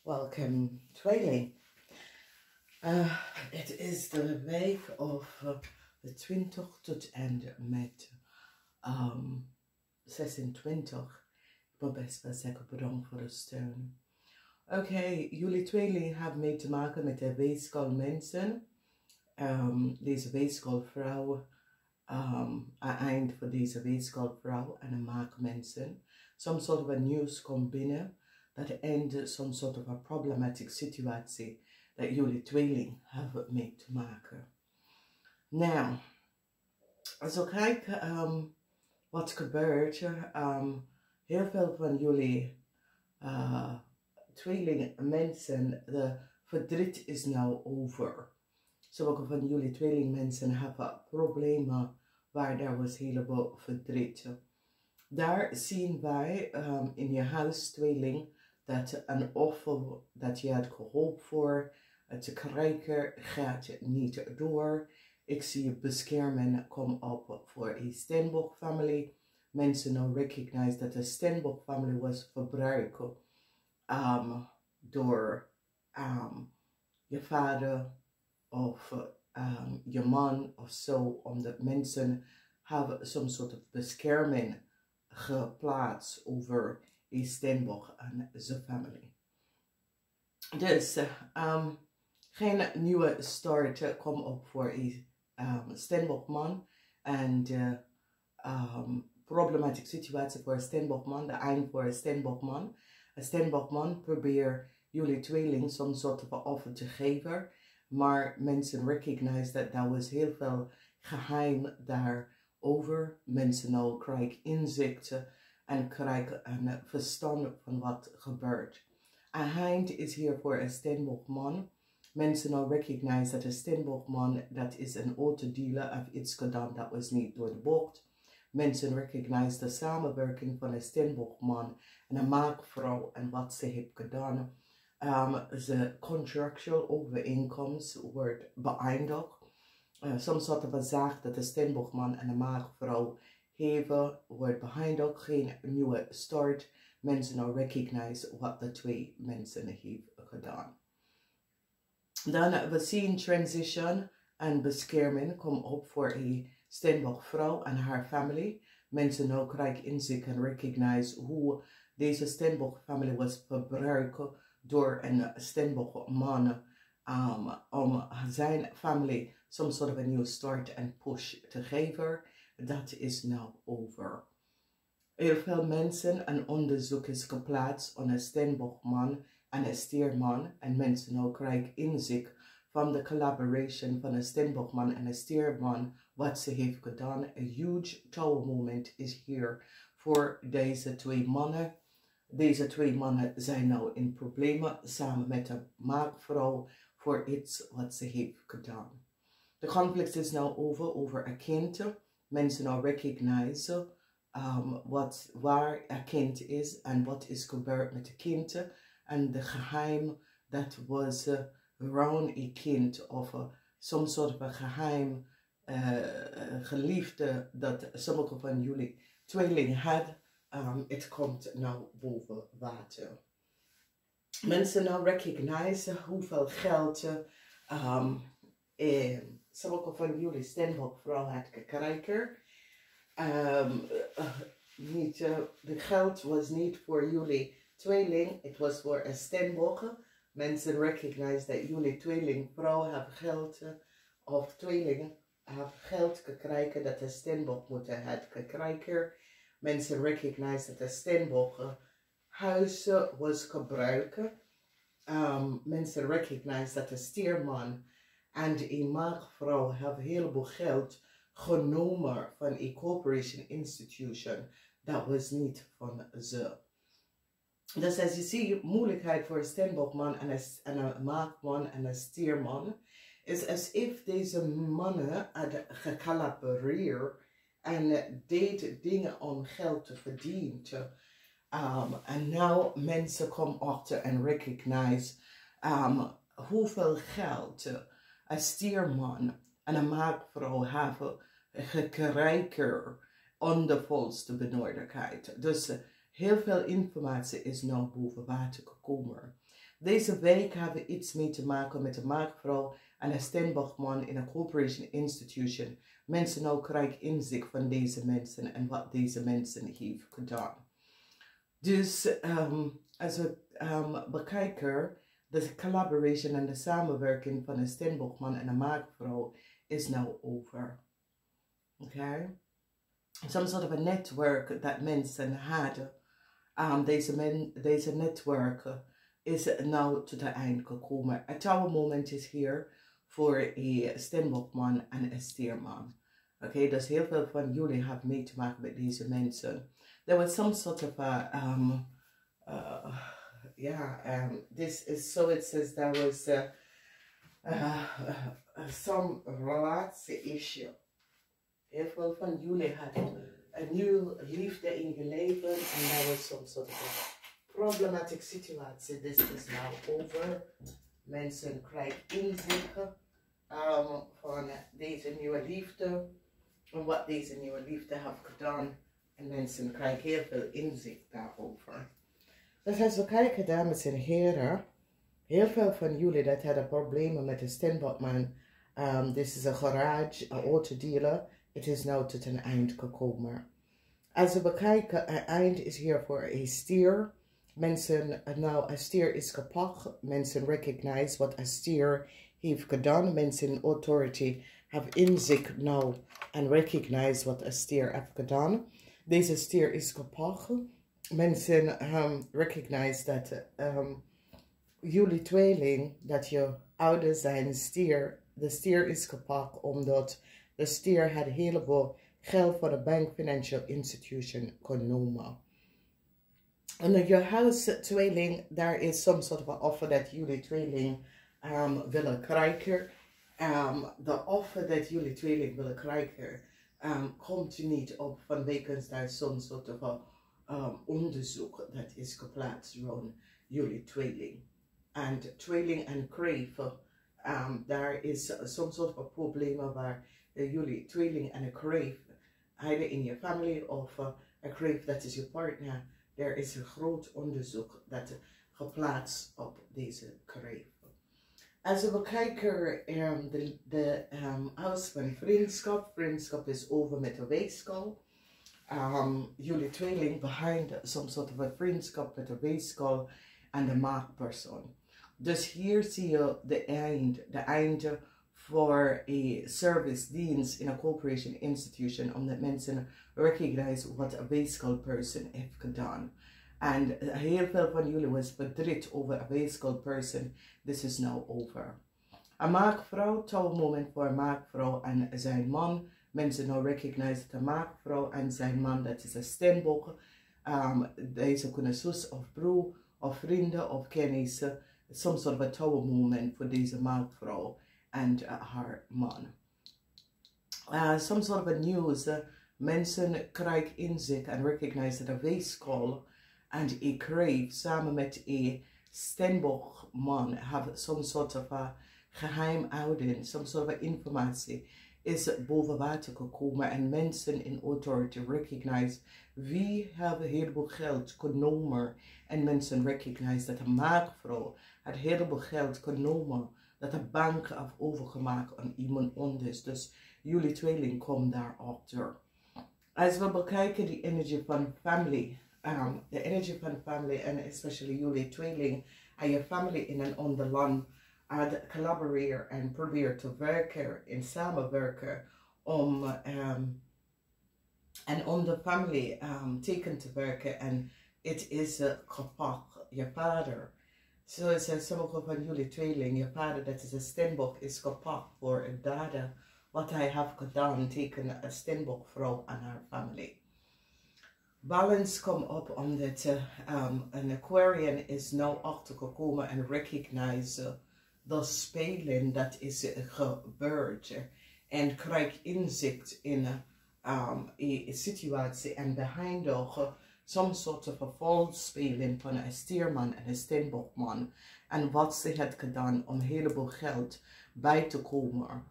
Welcome, Tweeling. Het is de week of de 20 tot en met 26. Ik wil best wel zeggen bedankt voor de steun. Oké, jullie tweeling hebben mee te maken met de weegschaal mensen. Deze weegschaal aan eind van deze weegschaal en een maak mensen. Soms soort van nieuws komt binnen. Dat eindigt some sort of a problematic situatie dat jullie tweeling hebben mee te maken. Nou, als ik kijk wat gebeurt, heel veel van jullie tweeling mensen, de verdriet is nou over. Sommige van jullie tweeling mensen hebben problemen waar daar was heleboel verdriet. Daar zien wij in je huis tweeling dat een offer dat je had gehoopt voor te krijgen gaat niet door. Ik zie je beschermen kom op voor een Stenbock family. Mensen nou recognize dat de Stenbock family was verbruikt door je vader of je man of zo, omdat mensen hebben some soort of bescherming geplaatst over die Stenbock en zijn familie. Dus geen nieuwe start komt op voor een Stenbock man en de problematische situatie voor een Stenbock man, de eind voor een Stenbock man. Een Stenbock man probeert jullie tweeling some soort van offer te geven, maar mensen recognize dat er was heel veel geheim daarover. Mensen nou krijgen inzichten en krijgen een verstand van wat gebeurt. Een eind is hier voor een Stenbock man. Mensen nou recognize dat een Stenbock man, dat is een autodealer of iets gedaan dat was niet door de bocht. Mensen recognize de samenwerking van een Stenbock man en een maakvrouw en wat ze heeft gedaan. De contractual overeenkomst wordt beëindigd. Soms hadden we gezegd dat de Stenbock man en de maakvrouw hebben, wordt beëindigd. Geen nieuwe start. Mensen nou recognize wat de twee mensen heeft gedaan. Dan we zien transition en bescherming kom op voor een Stenbock vrouw en haar familie. Mensen nou krijgen inzicht en recognize hoe deze Stenbock familie was verbruikt door een Stenbock man om zijn familie some sort of a new start en push te geven. Dat is nou over. Heel veel mensen en onderzoek is geplaatst op een Stenbock man en een stierman. En mensen nou krijgen inzicht van de collaboration van een Stenbock man en een stierman. Wat ze heeft gedaan. Een huge tower moment is hier voor deze twee mannen. Deze twee mannen zijn nou in problemen samen met de maakvrouw voor iets wat ze heeft gedaan. De conflict is nou over een kind. Mensen nou recognize waar een kind is en wat is gebeurd met de kind. En de geheim dat was rond een kind of some soort van geheim geliefde dat sommige van jullie tweeling had. Het komt nou boven water. Mensen nou recognize hoeveel geld sommige van jullie Stenbock vrouw had gekregen. De geld was niet voor jullie tweeling, het was voor een Stenbock. Mensen recognize dat jullie tweeling vrouw hebben geld of tweelingen hebben geld gekregen dat de Stenbock moeten had gekregen. Mensen recognize dat de Stenbock huizen was gebruikt. Mensen recognize dat de stierman en de maagvrouw hebben een heleboel geld genomen van een corporation institution. Dat was niet van ze. Dus als je ziet, moeilijkheid voor een Stenbock man en een maagman en een stierman is alsof deze mannen hadden gecollaboreerd en deed dingen om geld te verdienen. En nou mensen komen achter en recognize hoeveel geld een stierman en een maakvrouw hebben gekregen onder volste benodigdheid. Dus heel veel informatie is nou boven water gekomen. Deze week hebben we iets mee te maken met een maakvrouw en een Steenbokman in een corporation institution. Mensen nou krijgen inzicht van deze mensen en wat deze mensen heeft gedaan. Dus als we bekijken, de collaboration en de samenwerking van een Steenbokman en een maakvrouw is nou over. Okay? Some sort of a network that mensen hadden. Deze netwerk is nou tot het eind gekomen. Het oude moment is hier voor een Steenbokman en een Stierman. Oké, dus heel veel van jullie hebben mee te maken met deze mensen. There was some sort of a, this is, so it says there was some relatie issue. Heel veel van jullie hadden een nieuwe liefde in je leven en there was some sort of a problematic situatie. This is now over. Mensen krijgen inzicht van deze nieuwe liefde en wat deze nieuwe liefde heeft gedaan. En mensen krijgen heel veel inzicht daarover. Dus als we kijken, dames en heren, heel veel van jullie dat hadden problemen met de Steenbokman. Dit is een garage, een autodealer. Het is nu tot een eind gekomen. Als we bekijken, een eind is hier voor een stier. Mensen, nou, een stier is gepakt. Mensen recognize wat een stier heeft gedaan. Mensen in authority hebben inzicht nou en recognize wat een stier heeft gedaan. Deze stier is gepakt. Mensen recognize dat jullie tweeling, dat je ouder zijn stier, de stier is gepakt omdat de stier had een heleboel geld voor de bank financial institution genomen. En je huis-tweeling, daar is some sort of an offer dat jullie tweeling willen krijgen. De offer dat jullie tweeling willen krijgen komt u niet op vanwege daar some sort of a onderzoek dat is geplaatst rond jullie tweeling. En tweeling en kreef, daar is some sort of a probleem waar jullie tweeling en een kreef, either in je familie of een kreef dat is je partner, er is een groot onderzoek dat geplaatst op deze kreef. Als we kijken de huis van vriendschap, vriendschap is over met de weegschaal. Jullie tweeling behind some sort of a vriendschap met de weegschaal en de maakpersoon. Dus hier zie je de einde voor een service dienst in een corporation institution, omdat mensen recognize wat een weeskaalperson heeft gedaan. En heel veel van jullie was verdriet over een weeskaalperson. This is now over. Een maakvrouw, touw moment voor een maakvrouw en zijn man. Mensen nou recognize dat een maakvrouw en zijn man, dat is een Steenbok. Deze kunnen zus of broer of vrienden of kennissen. Some sort of a tower moment voor deze maakvrouw en haar man. Some sort of a news. Mensen krijgen inzicht en recognize dat een weeskaal en een kreef samen met een Steenbokman have some sort of a geheimhouding, some sort of a informatie is boven water gekomen en mensen in authority recognize wie hebben een heleboel geld genomen en mensen recognize dat een maakvrouw het heleboel geld genomen dat de bank heeft overgemaakt aan iemand anders. Dus jullie tweeling komt daarachter. Als we bekijken die energie van family, de energie van family en especially jullie tweeling en je family in een ander land collaboreren en proberen te werken en samenwerken om de family teken te werken en het is gepakt, je vader. Zoals sommige van jullie tweeling, je vader dat is een Steenbok is gepakt voor het daden wat hij heeft gedaan tegen een Steenbokvrouw en haar familie. Balance komt op omdat een Aquarian is nou achtergekomen en recognize de spelen dat is gebeurd en krijgt inzicht in een situatie en behind some sort of a false speling van een Stierman en een Steenbokman en wat ze had gedaan om een heleboel geld bij te komen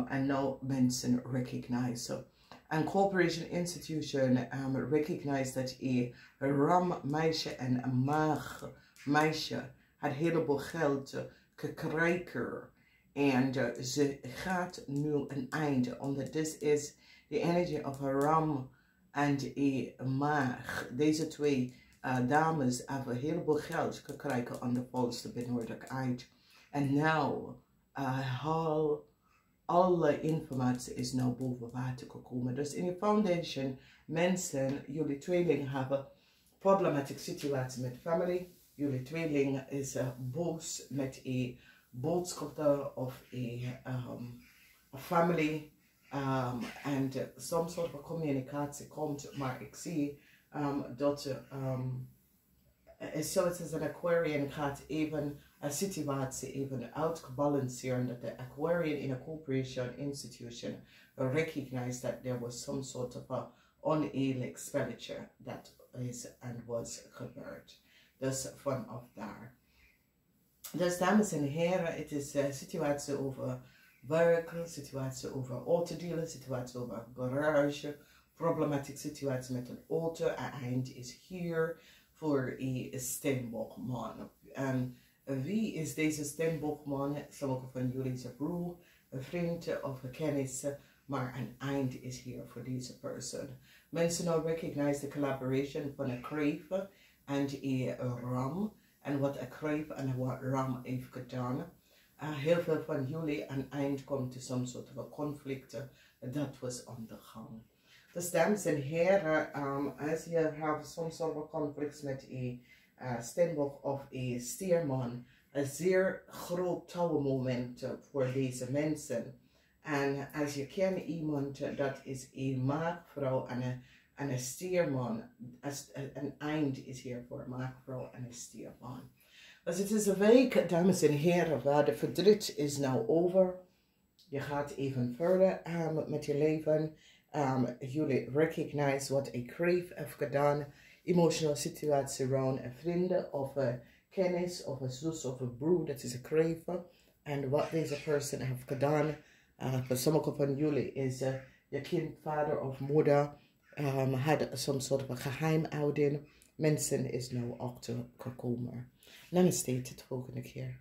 en nou mensen recognize. Een corporation institution recognize dat een ram meisje en een maag meisje had een heleboel geld gekregen. En ze gaat nu een einde. Omdat dit is de energie of een ram en een maag. Deze twee dames hebben een heleboel geld gekregen aan de volste benodigdheid. En nou, alle informatie is nou boven water gekomen. Dus in de foundation, mensen, jullie tweeling hebben problematische situatie met familie. Jullie tweeling is boos met een boodschap of een family. En soms soort van communicatie komt, maar ik zie dat zoals een Aquarian gaat even een situatie even uitbalanceren, dat de Aquarian in a corporation institution recognize that there was some sort of a uneerlijk expenditure that is and was gebeurd. Dus vanaf daar. Dus dames en heren, het is een situatie over werk, situatie over autodealen, situatie over garage, problematische situatie met een auto. Het eind is hier voor een steenbokman. En wie is deze steenbokman? Sommige van jullie zijn broer, een vriend of een kennis, maar een eind is hier voor deze persoon. Mensen nou recognize the collaboration van een crave en een ram. En wat een crave en wat ram heeft gedaan. Heel veel van jullie aan het eind komt er some soort van conflict dat was aan de gang. Dus dames en heren, als je hebt some sort of conflicts met een steenbok of een stierman, een zeer groot touwmoment voor deze mensen. En als je kent iemand dat is een maagvrouw en een stierman, een eind is hier voor een maagvrouw en een stierman. Dus het is een week, dames en heren, waar de verdriet is nou over. Je gaat even verder met je leven. Jullie recognize wat een crave heeft gedaan. Emotional situatie rond een vrienden of een kennis of een zus of een broer. Dat is een crave. En wat deze persoon heeft gedaan. Voor sommige van jullie is je kind, vader of moeder had some soort van geheimhouding. Mensen is nou achter gekomen. Namaste, tot de volgende keer.